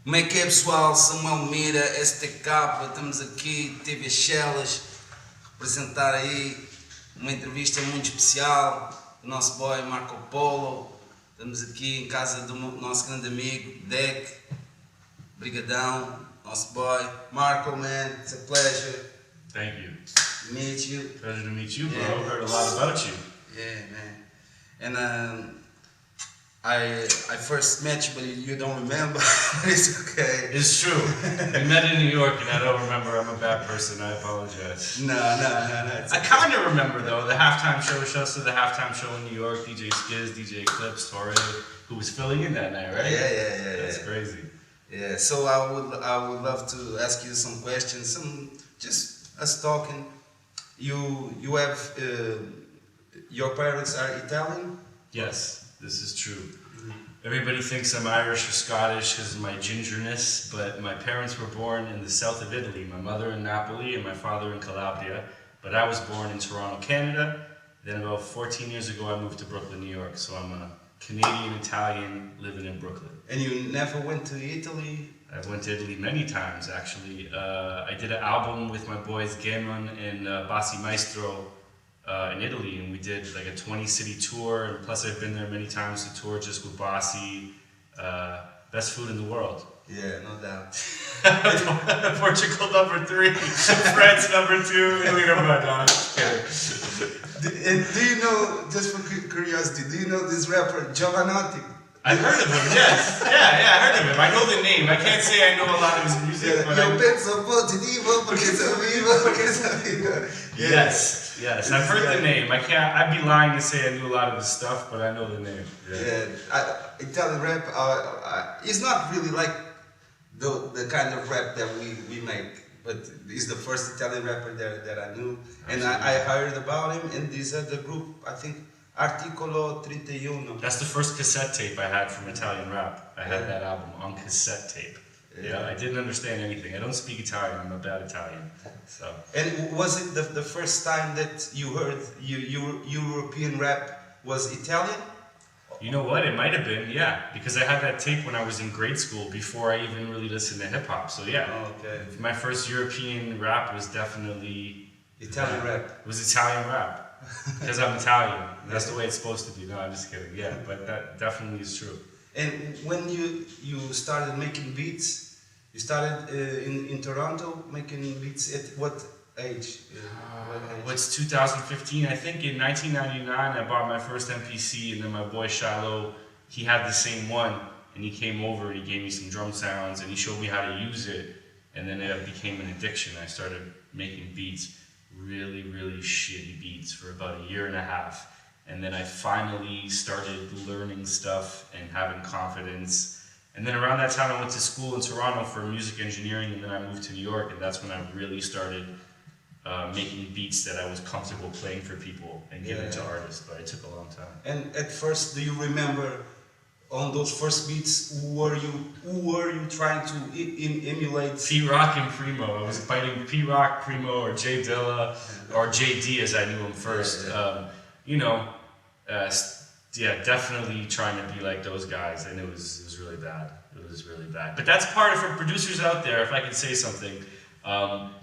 Como é que é, pessoal? Samuel Mira, STK, estamos aqui, TV Chelas, representar aí uma entrevista muito especial do nosso boy Polo. Estamos aqui em casa do nosso grande amigo Deck. Brigadão, nosso boy. Marco, man, it's a pleasure. Thank you. To meet you. Pleasure to meet you, bro. Yeah. Heard a lot about you. Yeah, man. And I first met you, but you don't remember. It's okay. It's true. We met in New York and I don't remember. I'm a bad person. I apologize. No. I kind of remember though, the halftime show, shouts to the halftime show in New York, DJ Skiz, DJ Eclipse, Torre, who was filling in that night, right? Yeah. That's crazy. Yeah, so I would love to ask you some questions, just us talking. You have, your parents are Italian? Yes, this is true. Everybody thinks I'm Irish or Scottish because of my gingerness, but my parents were born in the south of Italy, my mother in Napoli and my father in Calabria, but I was born in Toronto, Canada. Then about 14 years ago I moved to Brooklyn, New York, so I'm a Canadian-Italian living in Brooklyn. And you never went to Italy? I went to Italy many times, actually. I did an album with my boys Gamon and Bassi Maestro in Italy, and we did like a 20-city tour, and plus I've been there many times to tour just with Bassi. Best food in the world. Yeah, no doubt. Portugal number 3, France number 2, Italy number 1. No, I'm just kidding. And do you know, just for curiosity, do you know this rapper Giovanotti? I've heard of him, yes. Yeah, I heard of him. I know the name. I can't say I know a lot of his music, but Io penso positivo perché sono vivo. Yes, I've heard the name. I'd be lying to say I knew a lot of his stuff, but I know the name. Yeah, Italian rap is not really like the kind of rap that we make, but he's the first Italian rapper that I knew. And I heard about him, and this other group, I think, Articolo 31. That's the first cassette tape I had from Italian rap. I had that album on cassette tape. Yeah, I didn't understand anything. I don't speak Italian. I'm a bad Italian. So. And was it the first time that you heard European rap was Italian? You know what? It might have been, yeah. Because I had that tape when I was in grade school before I even really listened to hip hop. So yeah. Oh, okay. My first European rap was definitely Italian rap. It was Italian rap. Because I'm Italian. That's the way it's supposed to be. No, I'm just kidding. Yeah, but that definitely is true. And when you started making beats, you started in Toronto making beats at what age? What's 2015? I think in 1999 I bought my first MPC, and then my boy Shiloh, he had the same one, and he came over and he gave me some drum sounds and he showed me how to use it, and then it became an addiction. I started making beats, really shitty beats for about a year and a half. And then I finally started learning stuff and having confidence. And then around that time I went to school in Toronto for music engineering, and then I moved to New York, and that's when I really started making beats that I was comfortable playing for people and giving to artists, but it took a long time. And at first, do you remember on those first beats, who were you trying to emulate? P-Rock and Primo. I was fighting P-Rock, Primo, or J Dilla, or JD as I knew him first. Definitely trying to be like those guys, and it was really bad. It was really bad. But that's part of, for producers out there, if I can say something,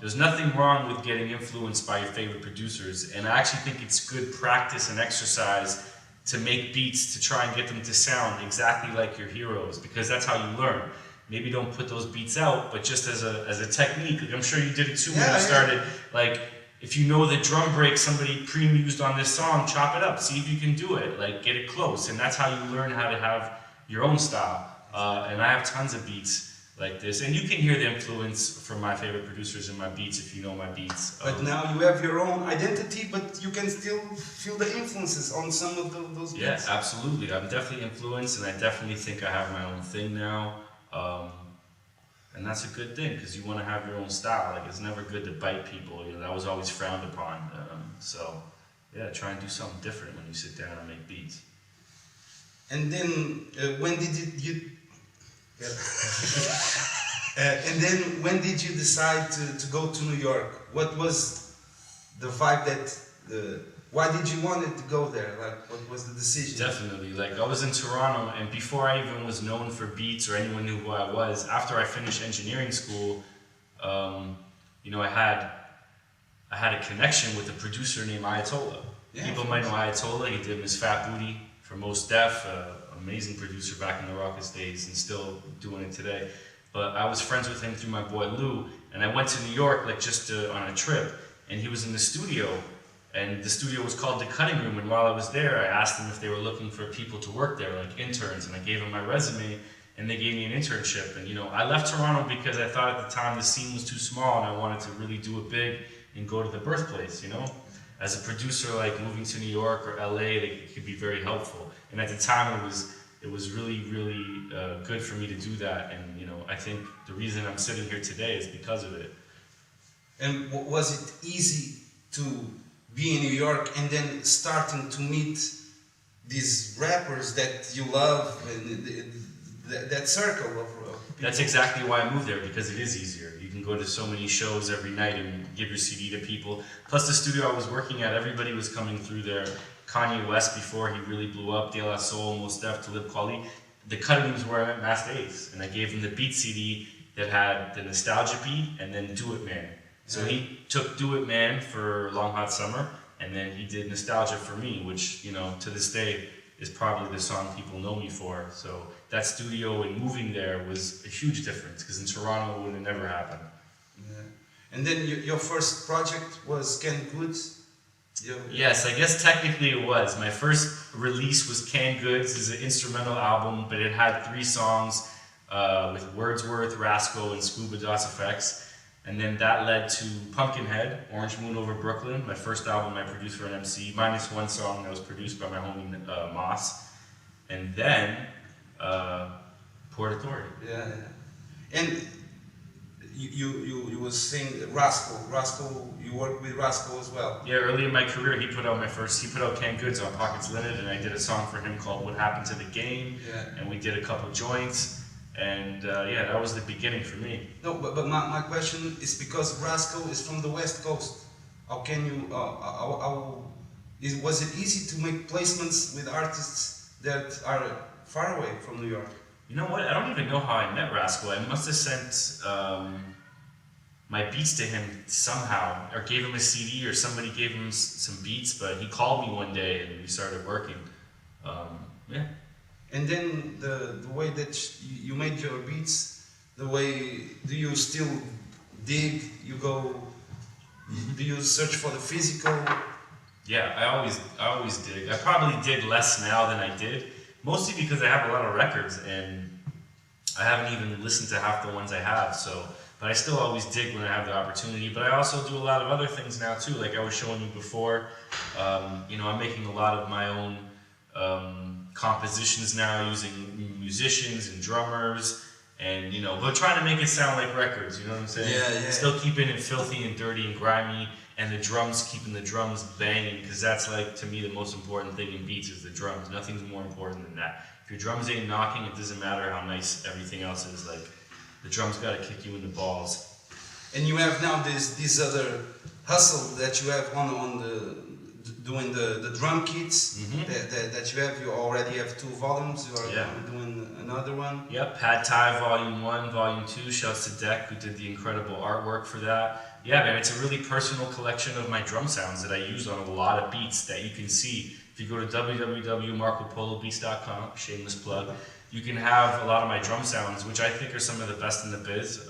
there's nothing wrong with getting influenced by your favorite producers, and I actually think it's good practice and exercise to make beats to try and get them to sound exactly like your heroes, because that's how you learn. Maybe don't put those beats out, but just as a technique. Like I'm sure you did it too when you started. Like if you know the drum break somebody pre-mused on this song, chop it up, see if you can do it, like get it close, and that's how you learn how to have your own style. And I have tons of beats like this, and you can hear the influence from my favorite producers in my beats if you know my beats. But now you have your own identity, but you can still feel the influences on some of those beats. Yeah, absolutely. I'm definitely influenced, and I definitely think I have my own thing now. And that's a good thing, because you want to have your own style. Like, it's never good to bite people. You know, that was always frowned upon. So, yeah, try and do something different when you sit down and make beats. And then, when did you and then when did you decide to go to New York? What was the vibe that why did you want it to go there? Like, what was the decision? Definitely. Like, I was in Toronto, and before I even was known for beats or anyone knew who I was, after I finished engineering school, you know, I had a connection with a producer named Ayatollah. Yeah, People might know Ayatollah. He did Miss Fat Booty for Most Def, amazing producer back in the Rockets days and still doing it today. But I was friends with him through my boy Lou, and I went to New York like just on a trip, and he was in the studio, and the studio was called The Cutting Room, and while I was there, I asked them if they were looking for people to work there, like interns, and I gave them my resume, and they gave me an internship. And you know, I left Toronto because I thought at the time the scene was too small, and I wanted to really do it big and go to the birthplace, you know? As a producer, like moving to New York or LA, it could be very helpful. And at the time, it was really, really good for me to do that. And you know, I think the reason I'm sitting here today is because of it. And was it easy to be in New York and then starting to meet these rappers that you love and that circle of people? That's exactly why I moved there, because it is easier. You can go to so many shows every night and give your CD to people. Plus the studio I was working at, everybody was coming through there. Kanye West before he really blew up, De La Soul, Mos Def, Talib Kweli. The Cutting Room is where I met Master Ace, and I gave him the beat CD that had the Nostalgia beat and then Do It Man. So he took Do It Man for Long Hot Summer, and then he did Nostalgia for me, which, you know, to this day is probably the song people know me for. So that studio and moving there was a huge difference, because in Toronto it would have never happened. Yeah. And then your first project was Canned Goods? Yes, I guess technically it was. My first release was Canned Goods. It's an instrumental album, but it had 3 songs with Wordsworth, Rasco, and Scuba Dots Effects. And then that led to Pumpkinhead, Orange Moon Over Brooklyn, my first album I produced for an MC, minus 1 song that was produced by my homie Moss. And then Port Authority. Yeah, yeah. And you was saying Rasco, you worked with Rasco as well. Yeah, early in my career, he put out Canned Goods on Pockets Limited, and I did a song for him called What Happened to the Game. Yeah. And we did a couple joints. And yeah, that was the beginning for me. No, but my question is because Rasco is from the West Coast. How can you, was it easy to make placements with artists that are far away from New York? You know what, I don't even know how I met Rasco. I must have sent my beats to him somehow, or gave him a CD, or somebody gave him some beats, but he called me one day and we started working. Yeah. And then the way that you made your beats, the way, do you still dig? You go, do you search for the physical? Yeah, I always dig. I probably dig less now than I did, mostly because I have a lot of records and I haven't even listened to half the ones I have. So, but I still always dig when I have the opportunity. But I also do a lot of other things now too. Like I was showing you before, you know, I'm making a lot of my own compositions now, using musicians and drummers, and you know, but trying to make it sound like records, you know what I'm saying? Yeah, yeah. Still keeping it filthy and dirty and grimy, and the drums, keeping the drums banging, because that's like, to me, the most important thing in beats is the drums. Nothing's more important than that. If your drums ain't knocking, it doesn't matter how nice everything else is. Like, the drums gotta kick you in the balls. And you have now this other hustle that you have on the doing the drum kits that you have. You already have 2 volumes. You are doing another one. Yep, Pad Thai Volume 1, Volume 2. Shouts to Deck, who did the incredible artwork for that. Yeah, man, it's a really personal collection of my drum sounds that I use on a lot of beats that you can see. If you go to www.marcopolobeats.com, shameless plug, you can have a lot of my drum sounds, which I think are some of the best in the biz.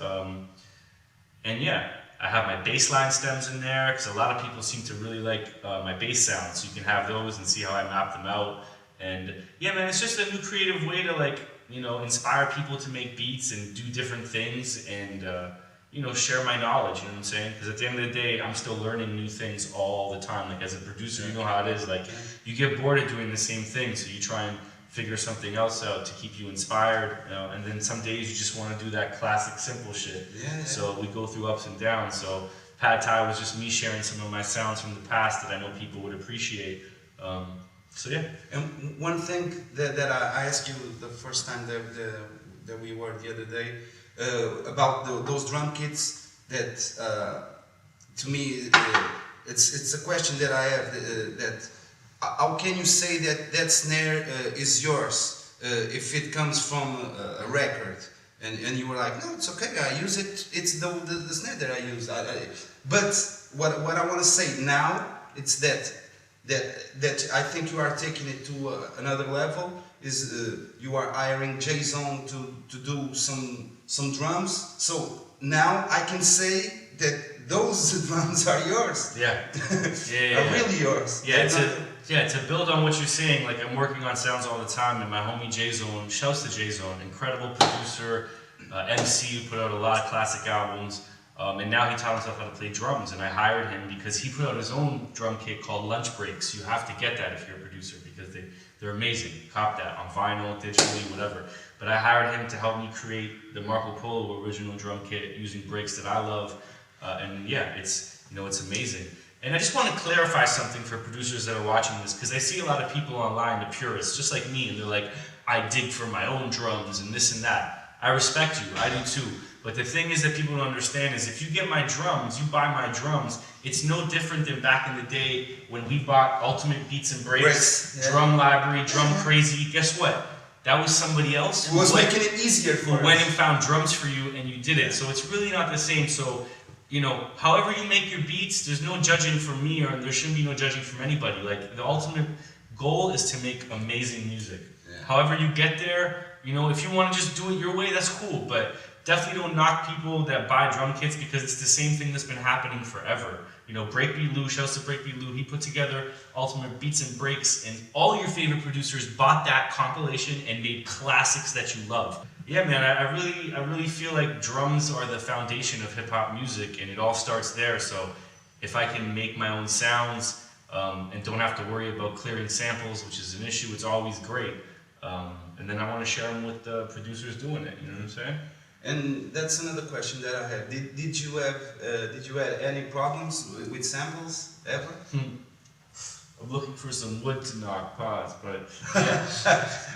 And yeah, I have my bass line stems in there, because a lot of people seem to really like my bass sounds, so you can have those and see how I map them out. And yeah, man, it's just a new creative way to, like, you know, inspire people to make beats and do different things, and you know, share my knowledge, you know what I'm saying? Because at the end of the day, I'm still learning new things all the time. Like, as a producer, you know how it is, like, you get bored of doing the same thing, so you try and figure something else out to keep you inspired, you know, and then some days you just want to do that classic simple shit. Yeah. So we go through ups and downs. So Pad Thai was just me sharing some of my sounds from the past that I know people would appreciate. So yeah. And one thing that I asked you the first time that we were the other day about those drum kits, that to me it's a question that I have. That how can you say that that snare is yours if it comes from a record? And you were like, no, it's okay. I use it. It's the snare that I use. But what I want to say now, it's that I think you are taking it to another level. Is you are hiring Jason to do some drums. So now I can say that those drums are yours. Yeah. Are really yours. To build on what you're saying, like I'm working on sounds all the time, and my homie J-Zone, shouts to J-Zone, incredible producer, MC who put out a lot of classic albums, and now he taught himself how to play drums, and I hired him because he put out his own drum kit called Lunch Breaks. You have to get that if you're a producer because they're amazing. Cop that on vinyl, digitally, whatever. But I hired him to help me create the Marco Polo original drum kit using breaks that I love, and yeah, it's amazing. And I just want to clarify something for producers that are watching this, because I see a lot of people online, the purists, just like me, and they're like, I dig for my own drums and this and that. I respect you, I do too. But the thing is that people don't understand is if you get my drums, you buy my drums, it's no different than back in the day when we bought Ultimate Beats and Breaks, Drum Library, Drum Crazy. Guess what? That was somebody else who was making it easier for us. Who went and found drums for you and you did it. So it's really not the same. So, however you make your beats, there's no judging from me, or there shouldn't be no judging from anybody. Like, the ultimate goal is to make amazing music. Yeah. However you get there, if you want to just do it your way, that's cool. But definitely don't knock people that buy drum kits, because it's the same thing that's been happening forever. Breakbeat Lou, shouts to Breakbeat Lou, he put together Ultimate Beats and Breaks, and all your favorite producers bought that compilation and made classics that you love. Yeah, man, I really feel like drums are the foundation of hip-hop music, and it all starts there. So if I can make my own sounds and don't have to worry about clearing samples, which is an issue, it's always great. And then I want to share them with the producers doing it, you know what I'm saying? And that's another question that I have. Did you have any problems with samples ever? I'm looking for some wood to knock, pause, but yeah.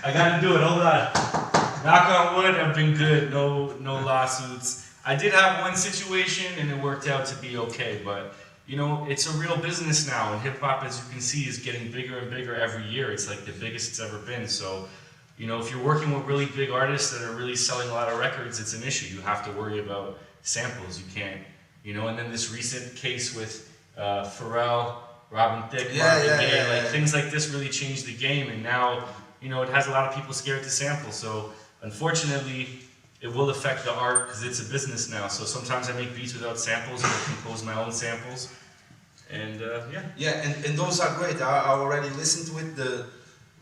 I gotta do it, hold on. Knock on wood, I've been good, no lawsuits. I did have one situation and it worked out to be okay, but it's a real business now, and hip hop, as you can see, is getting bigger and bigger every year. It's like the biggest it's ever been. So, if you're working with really big artists that are really selling a lot of records, it's an issue. You have to worry about samples. You can't, and then this recent case with Pharrell, Robin Thicke, Marvin Gaye, things like this really changed the game, and now, it has a lot of people scared to sample. So, unfortunately, it will affect the art because it's a business now. So sometimes I make beats without samples, or I compose my own samples, and Yeah, and those are great. I already listened to it.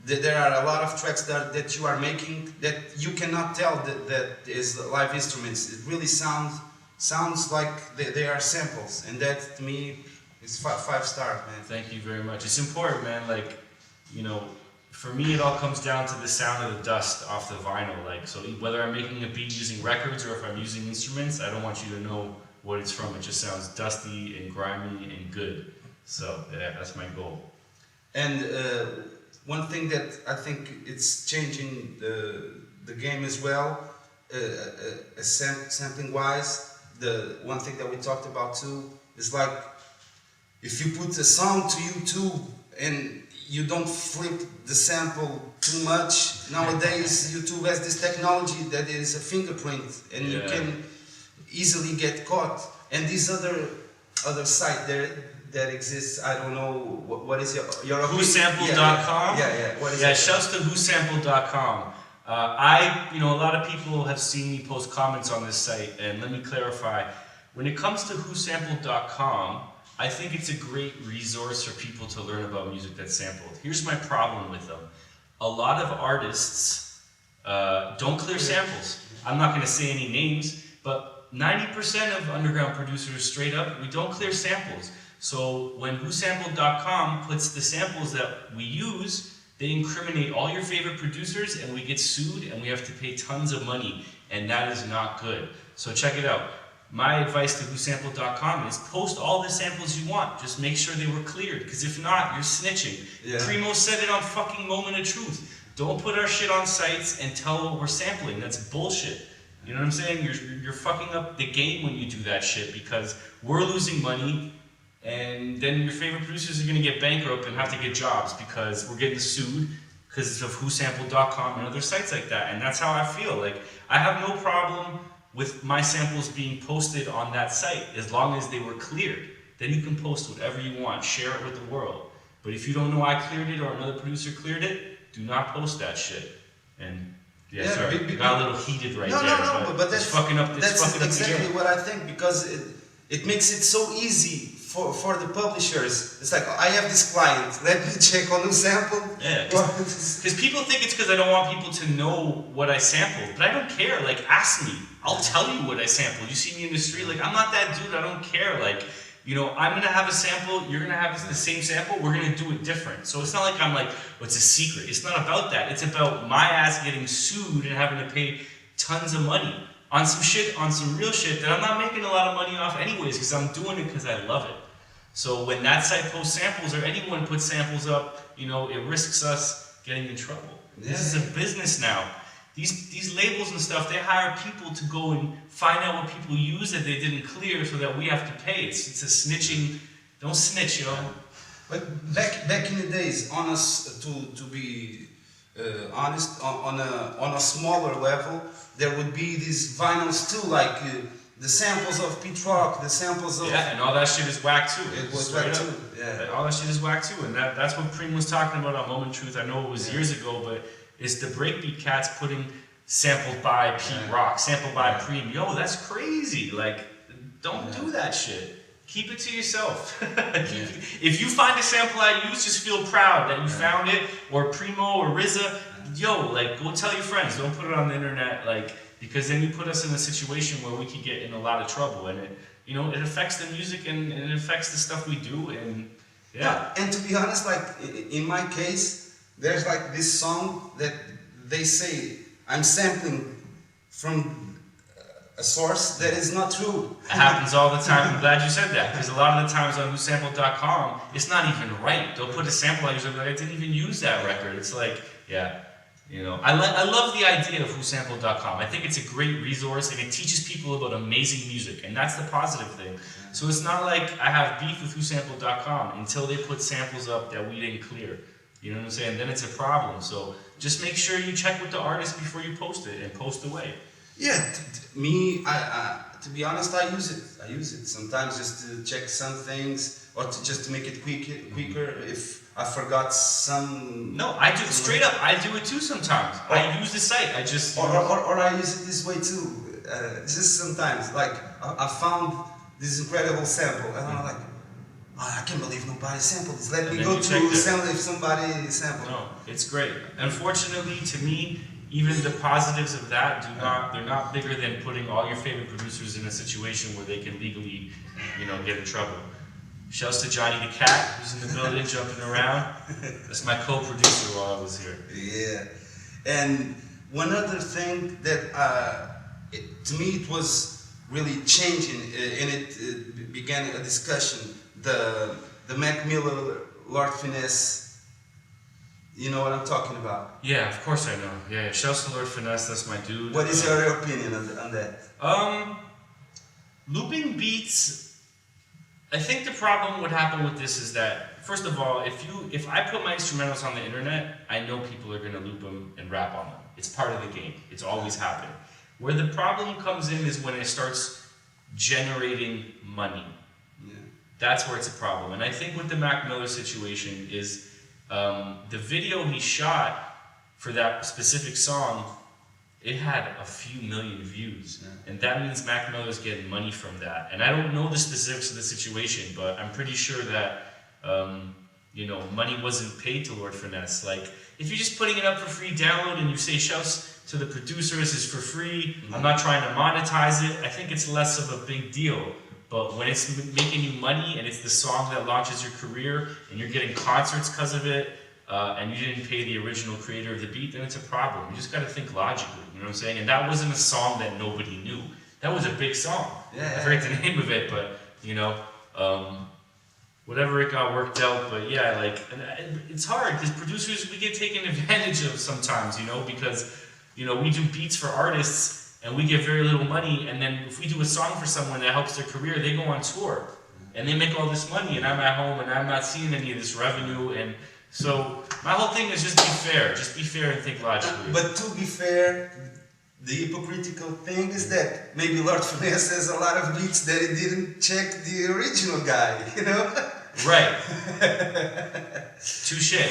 There are a lot of tracks that you are making that you cannot tell that is live instruments. It really sounds like they are samples, and that to me is 5 stars, man. Thank you very much. It's important, man. Like, for me, it all comes down to the sound of the dust off the vinyl. Like, so whether I'm making a beat using records or if I'm using instruments, I don't want you to know what it's from. It just sounds dusty and grimy and good. So yeah, that's my goal. And one thing that I think it's changing the game as well, sampling wise, the one thing that we talked about too is like, if you put a song to YouTube and you don't flip the sample too much, nowadays YouTube has this technology that is a fingerprint, and you can easily get caught. And this other site there that exists, I don't know, what is your whosampled.com? What is it? Shouts to whosampled.com. A lot of people have seen me post comments on this site, and let me clarify. When it comes to whosampled.com, I think it's a great resource for people to learn about music that's sampled. Here's my problem with them. A lot of artists don't clear samples. I'm not going to say any names, but 90% of underground producers, straight up, we don't clear samples. So when whosampled.com puts the samples that we use, they incriminate all your favorite producers, and we get sued, and we have to pay tons of money, and that is not good. So check it out. My advice to whosampled.com is post all the samples you want. Just make sure they were cleared, because if not, you're snitching. Yeah. Primo said it on fucking Moment of Truth. Don't put our shit on sites and tell what we're sampling. That's bullshit. You know what I'm saying? You're fucking up the game when you do that shit, because we're losing money, and and then your favorite producers are gonna get bankrupt and have to get jobs because we're getting sued because of whosampled.com and other sites like that. And that's how I feel. Like, I have no problem with my samples being posted on that site as long as they were cleared. Then you can post whatever you want, share it with the world. But if you don't know I cleared it or another producer cleared it, do not post that shit. And yeah, sorry, got a little heated right there. No, but that's fucking up. That's fucking exactly up what I think, because it makes it so easy for the publishers. It's like, I have this client, let me check on who sampled. Yeah, because people think it's because I don't want people to know what I sampled, but I don't care. Like, ask me, I'll tell you what I sampled. You see me in the street, like, I'm not that dude. I don't care. Like, you know, I'm gonna have a sample, you're gonna have the same sample, we're gonna do it different. So it's not like I'm like, well, it's a secret. It's not about that. It's about my ass getting sued and having to pay tons of money on some shit, on some real shit that I'm not making a lot of money off anyways, because I'm doing it because I love it. So when that site posts samples, or anyone puts samples up, you know, it risks us getting in trouble. Yeah. This is a business now. These labels and stuff, they hire people to go and find out what people use that they didn't clear so that we have to pay. It's a snitching, don't snitch, yo. But back in the days, on us, to be honest, on a smaller level, there would be these vinyls too, like the samples of Pete Rock, the samples of... Yeah, and all that shit is whack too. It was whack too, yeah. All that shit is whack too, and that's what Preem was talking about on Moment Truth. I know it was years ago, but it's the breakbeat cats putting sampled by Pete Rock, sampled by Preem. Yo, that's crazy. Like, don't do that shit. Keep it to yourself. If you find a sample I use, just feel proud that you found it, or Primo or RZA. Yo, like, go tell your friends. Don't put it on the internet, like, because then you put us in a situation where we could get in a lot of trouble, and it, you know, it affects the music and it affects the stuff we do, and yeah. And to be honest, like, in my case, there's like this song that they say I'm sampling from a source that is not true. It happens all the time. I'm glad you said that, because a lot of the times on whosampled.com, it's not even right. They'll put a sample I use, like, I didn't even use that record. It's like, yeah, you know. I love the idea of whosampled.com. I think it's a great resource, and it teaches people about amazing music, and that's the positive thing. So it's not like I have beef with whosampled.com until they put samples up that we didn't clear. You know what I'm saying? Then it's a problem. So just make sure you check with the artist before you post it, and post away. Yeah, me, to be honest, I use it. I use it sometimes just to check some things, or just to make it quicker if I forgot some... No, I do, straight up, I do it too sometimes. I use the site, I just... Or I use it this way too, just sometimes. Like, I found this incredible sample, and I'm like, oh, I can't believe nobody sampled this. Let me go to sample if somebody sampled. No, it's great. Unfortunately, to me, even the positives of that they're not bigger than putting all your favorite producers in a situation where they can legally, you know, get in trouble. Shouts to Johnny the Cat, who's in the building jumping around. That's my co-producer while I was here. Yeah. And one other thing that, to me, it was really changing, and it began a discussion. The Mac Miller, Lord Finesse, you know what I'm talking about? Yeah, of course I know. Yeah, shouts to Lord Finesse, that's my dude. What is your opinion on that? Looping beats, I think the problem would happen with this is that, first of all, if I put my instrumentals on the internet, I know people are gonna loop them and rap on them. It's part of the game. It's always happened. Where the problem comes in is when it starts generating money. Yeah. That's where it's a problem. And I think with the Mac Miller situation is the video he shot for that specific song, it had a few million views. Yeah. And that means Mac Miller's getting money from that. And I don't know the specifics of the situation, but I'm pretty sure that, you know, money wasn't paid to Lord Finesse. Like, if you're just putting it up for free download and you say shouts to the producer, this is for free, I'm not trying to monetize it, I think it's less of a big deal. But when it's making you money and it's the song that launches your career and you're getting concerts because of it, and you didn't pay the original creator of the beat, then it's a problem. You just got to think logically, you know what I'm saying? And that wasn't a song that nobody knew. That was a big song. Yeah. I forget the name of it, but, you know, whatever it got worked out. But yeah, like, it's hard because producers, we get taken advantage of sometimes, you know, because, you know, we do beats for artists and we get very little money, and then if we do a song for someone that helps their career, they go on tour. and they make all this money, and I'm at home and I'm not seeing any of this revenue. And so my whole thing is just be fair. Just be fair and think logically. But to be fair, the hypocritical thing is that maybe Lord Finesse has a lot of beats that he didn't check the original guy, you know? Right. Touche.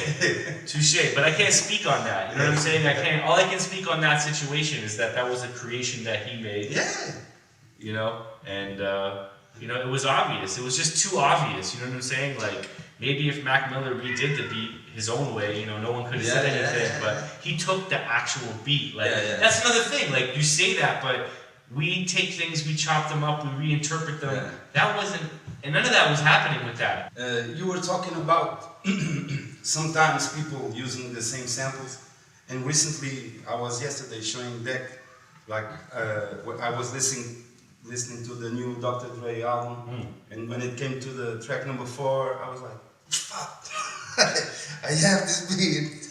Touche. But I can't speak on that. You know what I'm saying? I can't. All I can speak on that situation is that was a creation that he made. Yeah. You know, and you know, it was obvious. It was just too obvious. You know what I'm saying? Like maybe if Mac Miller redid the beat his own way, you know, no one could have said anything. But he took the actual beat. Like that's another thing. Like you say that, but we take things, we chop them up, we reinterpret them. Yeah. That wasn't, and none of that was happening with that. You were talking about sometimes people using the same samples, and recently I was yesterday showing Deck, like I was listening to the new Dr. Dre album, and when it came to the track number 4, I was like, fuck, I have this beat.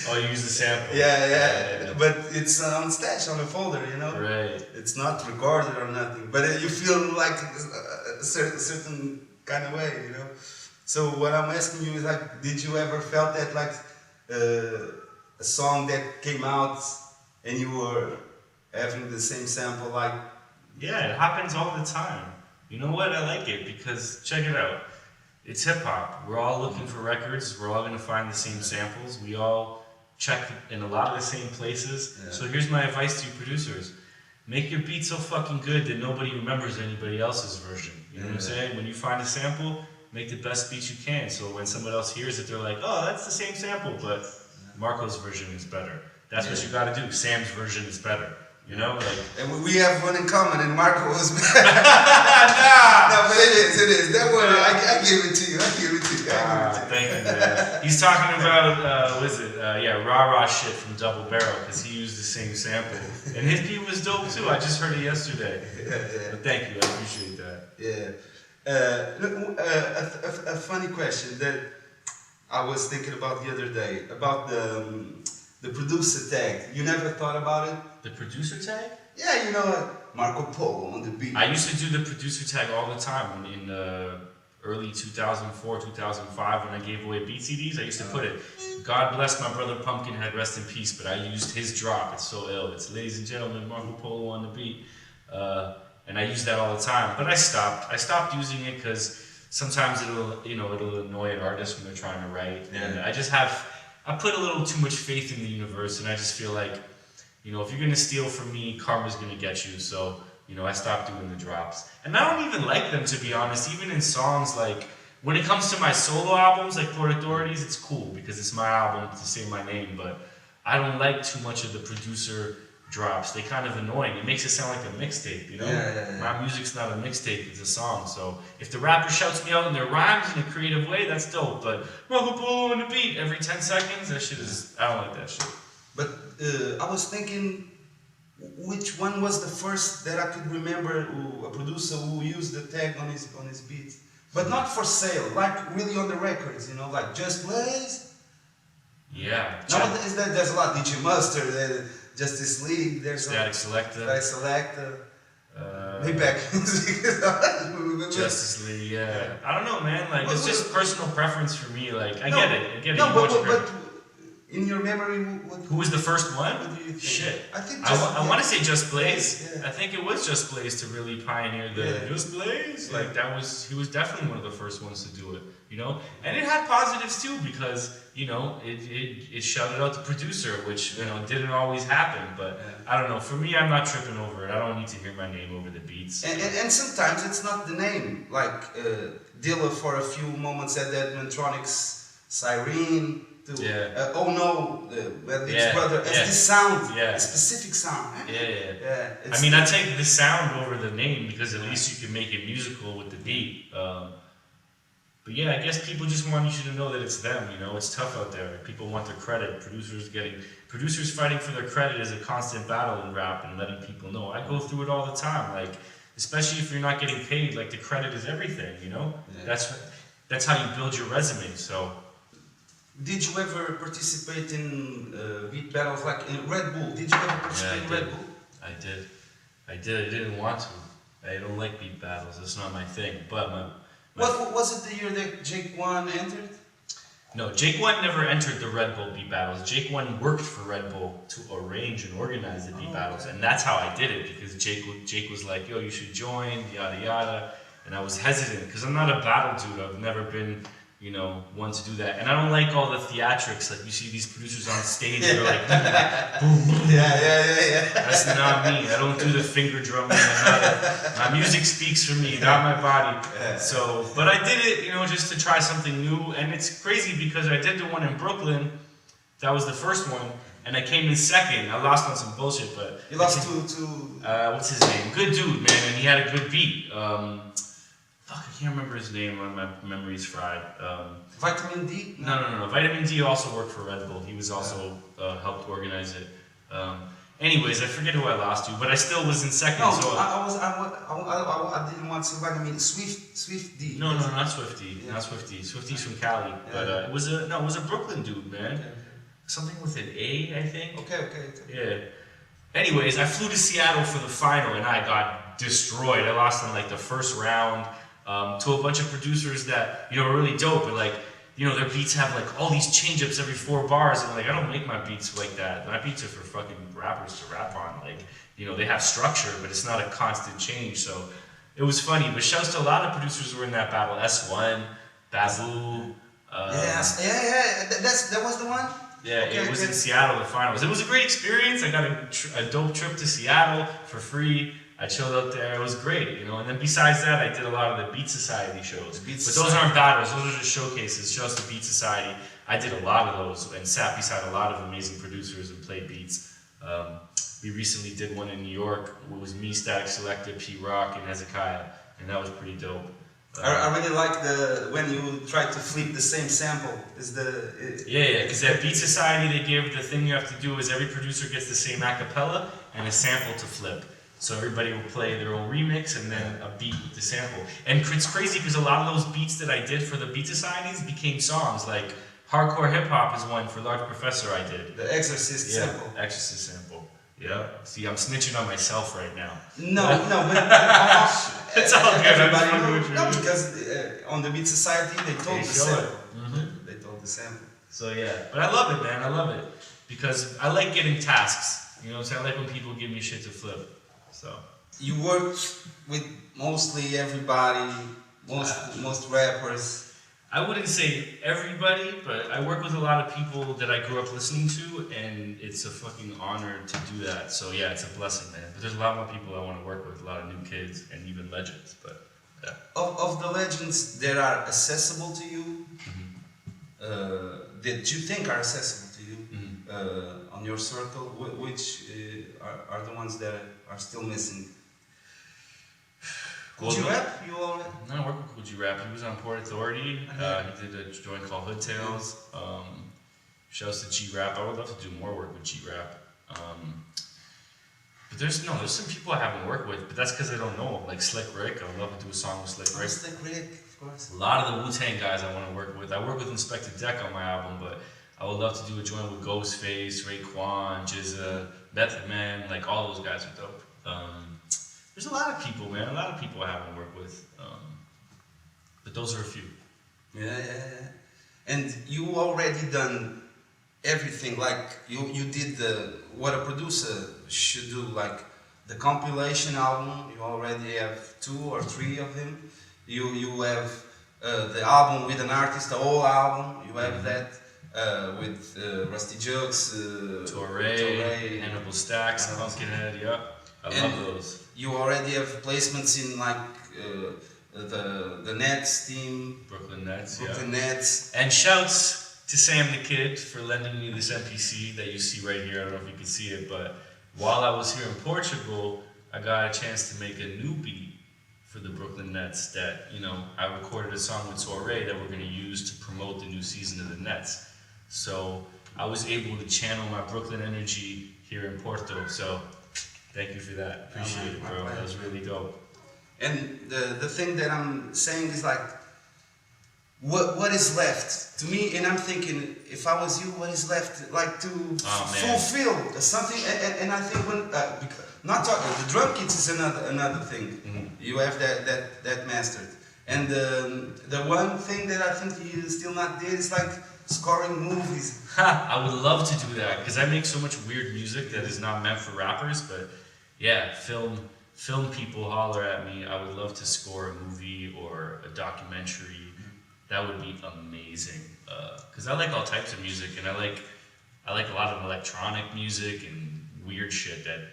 Oh, you use the sample. Yeah. But it's on stash on a folder, you know. Right. It's not recorded or nothing, but you feel like a certain kind of way, you know. So what I'm asking you is like, did you ever felt that like a song that came out and you were having the same sample like? Yeah, it happens all the time. You know what? I like it because check it out. It's hip hop. We're all looking for records. We're all going to find the same samples. We all check in a lot of the same places. Yeah. So here's my advice to you producers. Make your beat so fucking good that nobody remembers anybody else's version. You know what I'm saying? When you find a sample, make the best beat you can. So when someone else hears it, they're like, oh, that's the same sample, but Marco's version is better. That's what you got to do. Sam's version is better. You know, like, and we have one in common, and Marco was better. No, but it is. That one, I give it to you. Thank you, man. He's talking about, what is it? Rah-Rah shit from Double Barrel, because he used the same sample. And his beat was dope, too. I just heard it yesterday. But thank you. I appreciate that. Yeah. A funny question that I was thinking about the other day, about the producer tag. You never thought about it? The producer tag? Yeah, you know, like Marco Polo on the beat. I used to do the producer tag all the time in early 2004, 2005 when I gave away beat CDs. I used to put it, God bless my brother Pumpkinhead, rest in peace, but I used his drop. It's so ill. It's ladies and gentlemen, Marco Polo on the beat. And I use that all the time, but I stopped. I stopped using it because sometimes it'll annoy an artist when they're trying to write. And I put a little too much faith in the universe, and I just feel like, you know, if you're gonna steal from me, karma's gonna get you. So, you know, I stopped doing the drops. And I don't even like them, to be honest. Even in songs, like, when it comes to my solo albums, like Port Authorities, it's cool because it's my album to say my name, but I don't like too much of the producer drops. They kind of annoying. It makes it sound like a mixtape, you know? My music's not a mixtape, it's a song. So if the rapper shouts me out in their rhymes in a creative way, that's dope. But Marco Polo on the beat every 10 seconds, that shit is, I don't like that shit. But I was thinking, which one was the first that I could remember, a producer who used the tag on his beats, but not for sale, like really on the records, you know, like Just Blaze. Yeah. Nowadays there's a lot. DJ Mustard, Justice League. There's Static Selecta. Maybach Music. Justice League. Yeah. I don't know, man. Like it's just personal preference for me. Like I get it. No, but in your memory, who was the first one? What do you think? Shit. I think I want to say Just Blaze. Yeah. I think it was Just Blaze to really pioneer the Just Blaze. Like he was definitely one of the first ones to do it. You know, and it had positives too because you know it shouted out the producer, which you know didn't always happen. But I don't know. For me, I'm not tripping over it. I don't need to hear my name over the beats. And sometimes it's not the name. Like Dilla for a few moments at that Mantronics Siren. Oh no, brother, it's this sound, a specific sound. I mean, I take the sound over the name because at least you can make it musical with the beat. But yeah, I guess people just want you to know that it's them. You know, it's tough out there. People want their credit. Producers fighting for their credit is a constant battle in rap and letting people know. I go through it all the time. Like, especially if you're not getting paid, like the credit is everything. You know, that's how you build your resume. So. Did you ever participate in beat battles like in Red Bull? Did you ever participate in Red Bull? I did. I didn't want to. I don't like beat battles. That's not my thing. But What was it the year that Jake One entered? No, Jake One never entered the Red Bull beat battles. Jake One worked for Red Bull to arrange and organize the beat battles, and that's how I did it, because Jake was like, yo, you should join, yada yada, and I was hesitant because I'm not a battle dude. I've never been, you know, one to do that, and I don't like all the theatrics. Like you see these producers on stage, they're like, boom, boom. Yeah. That's not me. I don't do the finger drumming. My music speaks for me, not my body. So, but I did it, you know, just to try something new. And it's crazy because I did the one in Brooklyn. That was the first one, and I came in second. I lost on some bullshit, but you lost to what's his name? Good dude, man, and he had a good beat. Fuck, I can't remember his name. My memory's fried. Vitamin D? No. Vitamin D also worked for Red Bull. He was also helped organize it. Anyways, I forget who I lost to, but I still was in second. No, so I didn't want to vitamin Swift D. No, not Swifty. Yeah. Not Swifty. Swifty's from Cali. Yeah. But it was a Brooklyn dude, man. Okay. Something with an A, I think. Okay. Yeah. Anyways, I flew to Seattle for the final, and I got destroyed. I lost in like the first round to a bunch of producers that, you know, are really dope. But like, you know, their beats have like all these change-ups every 4 bars, and like, I don't make my beats like that. My beats are for fucking rappers to rap on. Like, you know, they have structure, but it's not a constant change. So it was funny. But shouts to a lot of producers who were in that battle. S1, Babu. That was the one? Yeah, it was in Seattle, the finals. It was a great experience. I got a dope trip to Seattle for free. I chilled out there. It was great, you know. And then besides that, I did a lot of the Beat Society shows. But those aren't battles. Those are just showcases. Shows to Beat Society. I did a lot of those and sat beside a lot of amazing producers and played beats. We recently did one in New York. It was me, Static Selector, P Rock, and Hezekiah, and that was pretty dope. I really like when you try to flip the same sample. Yeah, because at Beat Society they give the thing you have to do is every producer gets the same acapella and a sample to flip. So everybody will play their own remix and then a beat with the sample. And it's crazy because a lot of those beats that I did for the Beat Societies became songs. Like Hardcore Hip Hop is one for Large Professor I did. The Exorcist sample. Exorcist sample. Yeah. See, I'm snitching on myself right now. No, but it's all good. Everybody no, because on the Beat Society they told the sample. Mm-hmm. They told the sample. So yeah, but I love it, man. I love it because I like getting tasks. You know what I'm saying? I like when people give me shit to flip. So you worked with mostly everybody, most rappers. I wouldn't say everybody, but I work with a lot of people that I grew up listening to, and it's a fucking honor to do that. So yeah, it's a blessing, man. But there's a lot more people I want to work with, a lot of new kids, and even legends. But yeah. Of the legends that are accessible to you, that you think are accessible to you on your circle, which are the ones that are still missing? Cool G Rap? You already? No, I work with Cool G Rap. He was on Port Authority. He did a joint called Hood Tales. Shouts to G Rap. I would love to do more work with G Rap. But there's some people I haven't worked with, but that's because I don't know them. Like Slick Rick, I would love to do a song with Slick Rick. Slick Rick, of course. A lot of the Wu-Tang guys I want to work with. I work with Inspector Deck on my album, but I would love to do a joint with Ghostface, Raekwon, Jizza, Method Man. Like all those guys are dope. There's a lot of people, man. A lot of people I haven't worked with, but those are a few. Yeah. And you already done everything. Like you did what a producer should do. Like the compilation album. You already have 2 or 3 of them. You have the album with an artist, the whole album. You have that with Rusty Jokes, Torre, Hannibal Stacks, Pumpkinhead. Yeah, I love those. You already have placements in like the Nets team, Brooklyn Nets, Nets. And shouts to Sam the Kid for lending me this MPC that you see right here. I don't know if you can see it, but while I was here in Portugal, I got a chance to make a new beat for the Brooklyn Nets that, you know, I recorded a song with Torre that we're going to use to promote the new season of the Nets. So I was able to channel my Brooklyn energy here in Porto. So thank you for that. Appreciate it, bro. That was really dope. And the thing that I'm saying is like, what is left to me? And I'm thinking, if I was you, what is left like to fulfill something? And I think when not talking, the drum kits is another thing. You have that mastered. And the one thing that I think you still not did is like scoring movies. I would love to do that because I make so much weird music that is not meant for rappers. But yeah, film people holler at me. I would love to score a movie or a documentary. That would be amazing. Because I like all types of music, and I like a lot of electronic music and weird shit that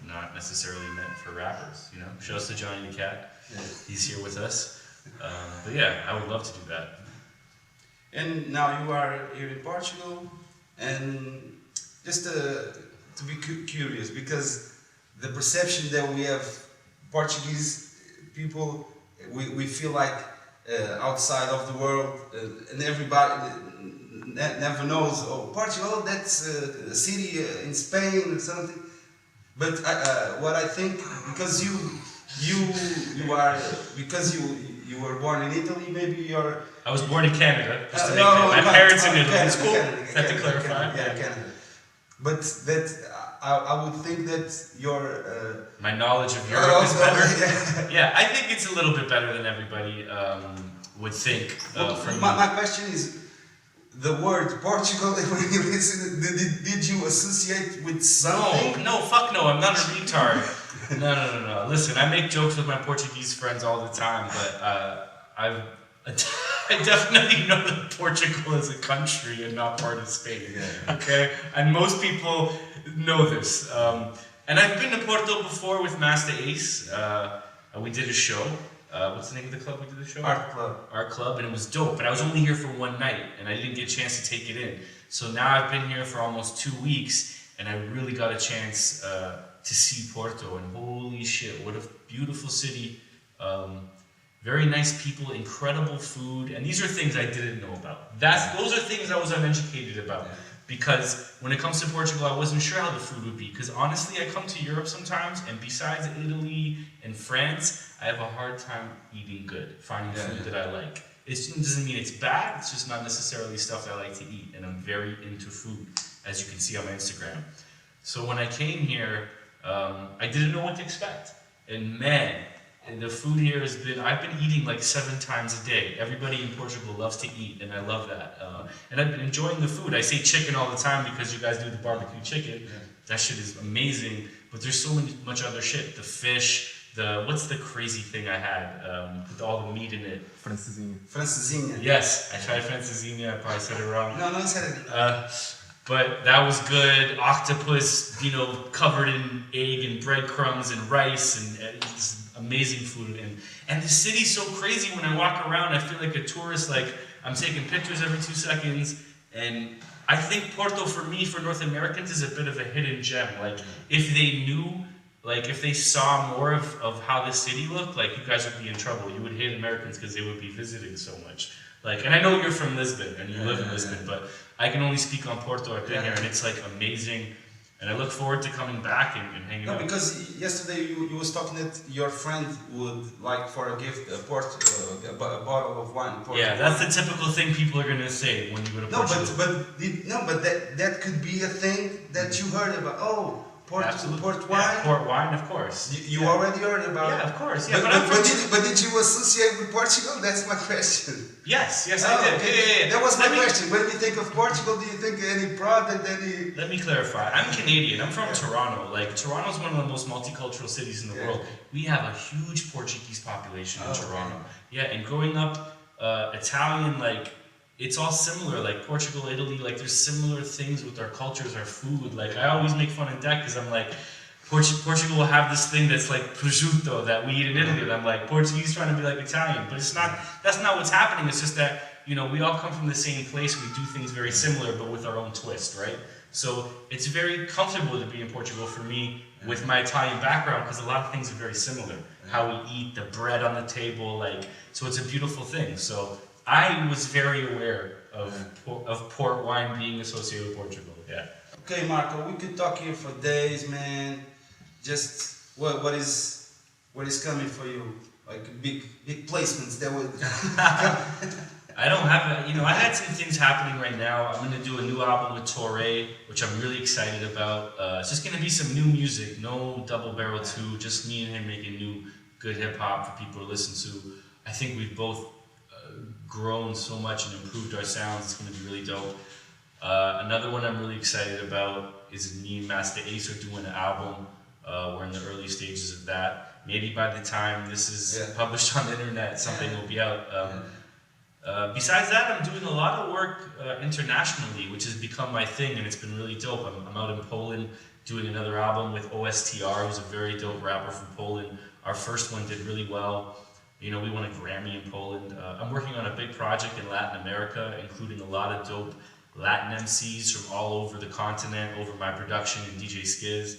not necessarily meant for rappers. Shout out to Johnny the Cat. Yeah. He's here with us. But yeah, I would love to do that. And now you are here in Portugal, and just to be curious, because the perception that we have Portuguese people, we feel like outside of the world, and everybody never knows, oh, Portugal, that's a city in Spain or something. But what I think, because you were born in Italy, maybe you're... I was born in Canada, just to make clear. My parents in Italy. It's cool. Have to clarify. Canada. But that I would think that your my knowledge of Europe is better. Yeah, I think it's a little bit better than everybody would think. My question is, the word Portugal, when you listen, did you associate with something? No, fuck no, I'm not a retard. No. Listen, I make jokes with my Portuguese friends all the time, but I definitely know that Portugal is a country and not part of Spain. Yeah. Okay? And most people know this. And I've been to Porto before with Master Ace. We did a show. What's the name of the club we did the show? Art Club, and it was dope. But I was only here for one night, and I didn't get a chance to take it in. So now I've been here for almost 2 weeks, and I really got a chance to see Porto. And holy shit, what a beautiful city. Very nice people, incredible food, and these are things I didn't know about. Those are things I was uneducated about. Yeah. Because when it comes to Portugal, I wasn't sure how the food would be. Because honestly, I come to Europe sometimes, and besides Italy and France, I have a hard time eating good, finding food that I like. It doesn't mean it's bad, it's just not necessarily stuff that I like to eat, and I'm very into food, as you can see on my Instagram. So when I came here, I didn't know what to expect. And man, the food here I've been eating like 7 times a day. Everybody in Portugal loves to eat, and I love that. And I've been enjoying the food. I say chicken all the time because you guys do the barbecue chicken. Yeah. That shit is amazing, but there's so much other shit. The fish, what's the crazy thing I had with all the meat in it? Francesinha. Yes, I tried francesinha. I probably said it wrong. No, you said it. But that was good. Octopus, covered in egg and breadcrumbs and rice, and it's amazing food. And the city's so crazy. When I walk around, I feel like a tourist. Like, I'm taking pictures every 2 seconds. And I think Porto, for North Americans, is a bit of a hidden gem. Like, if they knew, if they saw more of how the city looked, you guys would be in trouble. You would hate Americans because they would be visiting so much. And I know you're from Lisbon and you live in Lisbon, but I can only speak on Porto. I've been here, and it's amazing. And I look forward to coming back and hanging out. No, because yesterday you was talking that your friend would like for a gift a bottle of wine. Yeah, that's the typical thing people are gonna say when you go to Portugal. But that could be a thing that you heard about. Oh, port wine. Yeah, port wine, of course. You already heard about. Yeah, of course. Yeah, but did you associate with Portugal? That's my question. Yes, I did. Okay. Yeah. That was my question. When you think of Portugal, do you think any product, any... Let me clarify. I'm Canadian. I'm from Toronto. Toronto's one of the most multicultural cities in the world. We have a huge Portuguese population in Toronto. Okay. Yeah, and growing up Italian, it's all similar. Portugal, Italy, there's similar things with our cultures, our food. I always make fun of that because I'm Portugal will have this thing that's prosciutto that we eat in Italy, and I'm Portuguese trying to be like Italian, but it's not. That's not what's happening. It's just that we all come from the same place. We do things very similar, but with our own twist, right? So it's very comfortable to be in Portugal for me with my Italian background because a lot of things are very similar. How we eat, the bread on the table, so it's a beautiful thing. So I was very aware of port wine being associated with Portugal. Yeah. Okay, Marco, we could talk here for days, man. Just what is coming for you? Big placements that would. I don't have I had some things happening right now. I'm gonna do a new album with Torre, which I'm really excited about. It's just gonna be some new music, no double barrel two, just me and him making new good hip hop for people to listen to. I I think we've both grown so much and improved our sounds. It's going to be really dope. Another one I'm really excited about is me and Master Ace are doing an album. We're in the early stages of that. Maybe by the time this is published on the internet, something will be out. Besides that, I'm doing a lot of work internationally, which has become my thing, and it's been really dope. I'm out in Poland doing another album with OSTR, who's a very dope rapper from Poland. Our first one did really well. You know, we won a Grammy in Poland. I'm working on a big project in Latin America, including a lot of dope Latin MCs from all over the continent, over my production and DJ Skiz.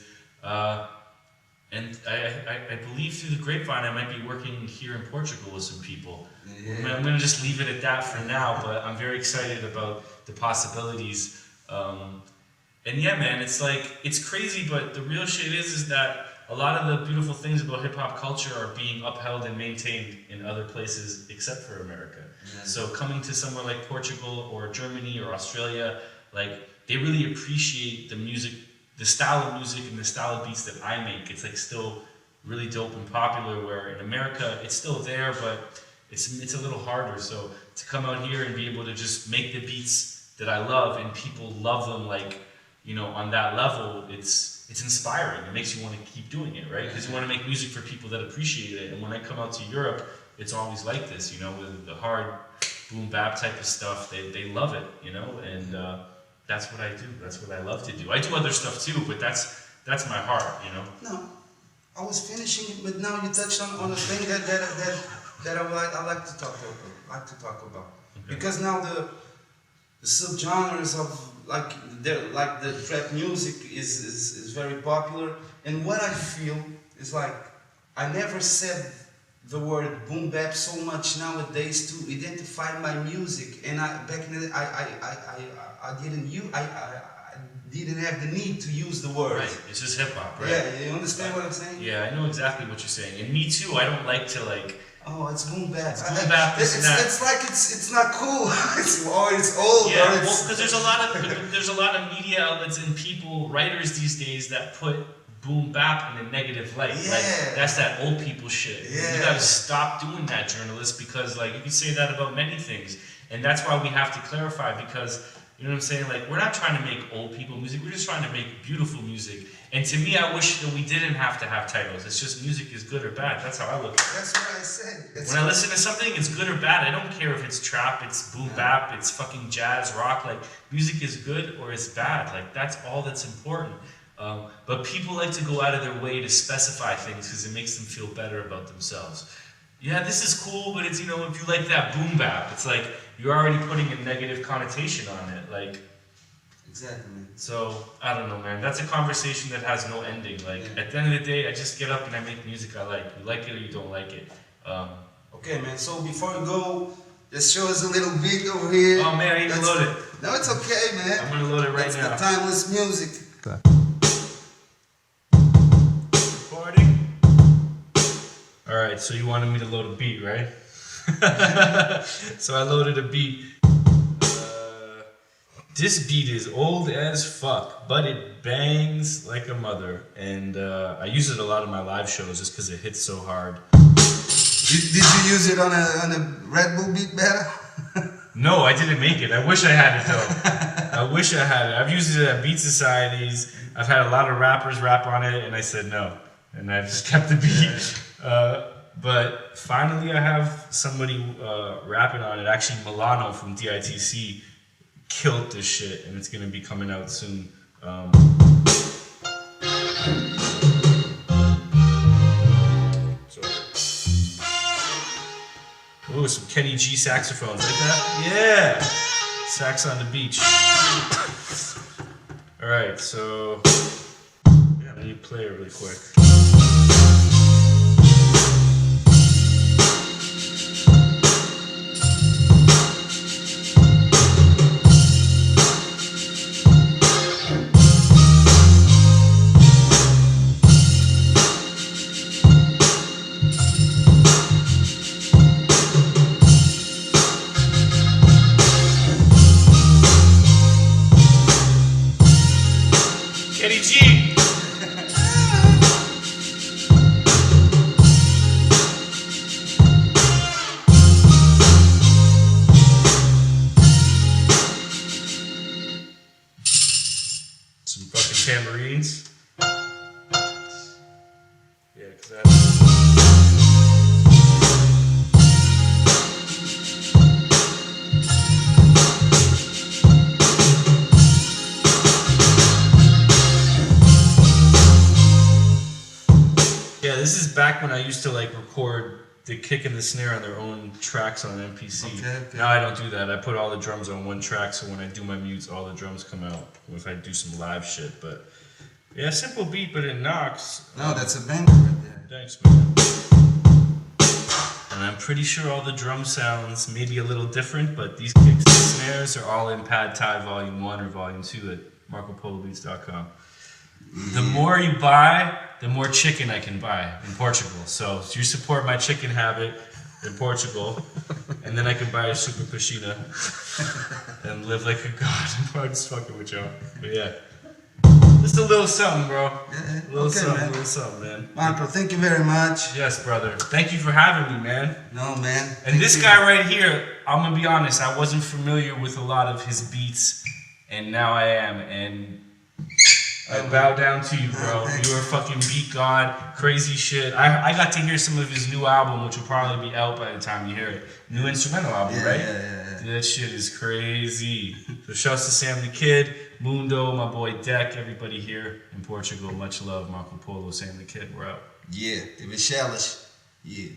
And I believe through the grapevine I might be working here in Portugal with some people. Yeah. I'm going to just leave it at that for now, but I'm very excited about the possibilities. And yeah, man, it's like, it's crazy, but the real shit is that a lot of the beautiful things about hip-hop culture are being upheld and maintained in other places except for America. Yeah. So coming to somewhere like Portugal or Germany or Australia, like, they really appreciate the music, the style of music and the style of beats that I make. It's like still really dope and popular, where in America it's still there, but it's a little harder. So to come out here and be able to just make the beats that I love and people love them, like, you know, on that level, it's inspiring. It makes you want to keep doing it, right? Because you want to make music for people that appreciate it. And when I come out to Europe, it's always like this, you know, with the hard boom bap type of stuff. They love it, you know, and that's what I do. That's what I love to do. I do other stuff too, but that's my heart, you know. No, I was finishing it, but now you touched on a thing that I like to talk about. Okay. Because now the subgenres of like the trap music is very popular, and what I feel is like I never said the word boom bap so much nowadays to identify my music, and back in the day I didn't have the need to use the word. Right, it's just hip hop, right? Yeah, you understand what I'm saying? Yeah, I know exactly what you're saying, and me too. I don't like to like. Oh, it's boom bap. It's boom bap. It's like it's not cool. it's old. Yeah, well, because there's a lot of media outlets and people, writers these days that put boom bap in a negative light. Yeah. Like, that's that old people shit. Yeah. You gotta stop doing that, journalists, because like you can say that about many things, and that's why we have to clarify, because you know what I'm saying? Like, we're not trying to make old people music. We're just trying to make beautiful music. And to me, I wish that we didn't have to have titles. It's just music is good or bad. That's how I look at it. That's what I said. When I listen to something, it's good or bad. I don't care if it's trap, it's boom bap, it's fucking jazz, rock. Like, music is good or it's bad. Like, that's all that's important. But people like to go out of their way to specify things because it makes them feel better about themselves. Yeah, this is cool, but it's, you know, if you like that boom bap, it's like you're already putting a negative connotation on it. Like, exactly. So, I don't know, man. That's a conversation that has no ending. Like, at the end of the day, I just get up and I make music I like. You like it or you don't like it. Okay, man. So, before we go, just show us a little beat over here. Oh, man, I need to load it. No, it's okay, man. I'm going to load it right now. That's the timeless music. Recording. Alright, so you wanted me to load a beat, right? So I loaded a beat. This beat is old as fuck, but it bangs like a mother. And I use it a lot in my live shows just because it hits so hard. Did you use it on a Red Bull beat battle? No, I didn't make it. I wish I had it though. I wish I had it. I've used it at beat societies. I've had a lot of rappers rap on it, and I said no. And I just kept the beat. But finally I have somebody rapping on it. Actually, Milano from DITC killed this shit, and it's gonna be coming out soon. Ooh, some Kenny G saxophones, like that? Yeah! Sax on the beach. Alright, so yeah, let me play it really quick. Kenny G! tambourines. Yeah, because that's... Yeah, this is back when I used to like record the kick and the snare on their own tracks on MPC. Okay. Now I don't do that. I put all the drums on one track, so when I do my mutes, all the drums come out. Or if I do some live shit, but yeah, simple beat, but it knocks. No, that's a banger right there. Thanks, man. And I'm pretty sure all the drum sounds may be a little different, but these kicks and snares are all in Pad Thai Volume 1 or Volume 2 at MarcoPoloBeats.com. The more you buy, the more chicken I can buy in Portugal. So you support my chicken habit in Portugal, and then I can buy a super piscina and live like a god. I'm just fucking with y'all. But yeah, just a little something, bro. Yeah, A little something, man. little something, man. Marco, thank you very much. Yes, brother. Thank you for having me, man. No, man. And this guy right here, I'm gonna be honest, I wasn't familiar with a lot of his beats, and now I am, and I bow down to you, bro. You're a fucking beat god, crazy shit. I got to hear some of his new album, which will probably be out by the time you hear it. New instrumental album, right? Yeah. Dude, that shit is crazy. So shouts to Sam the Kid, Mundo, my boy Deck, everybody here in Portugal. Much love, Marco Polo, Sam the Kid. We're out. Yeah, teve Chelas. Yeah.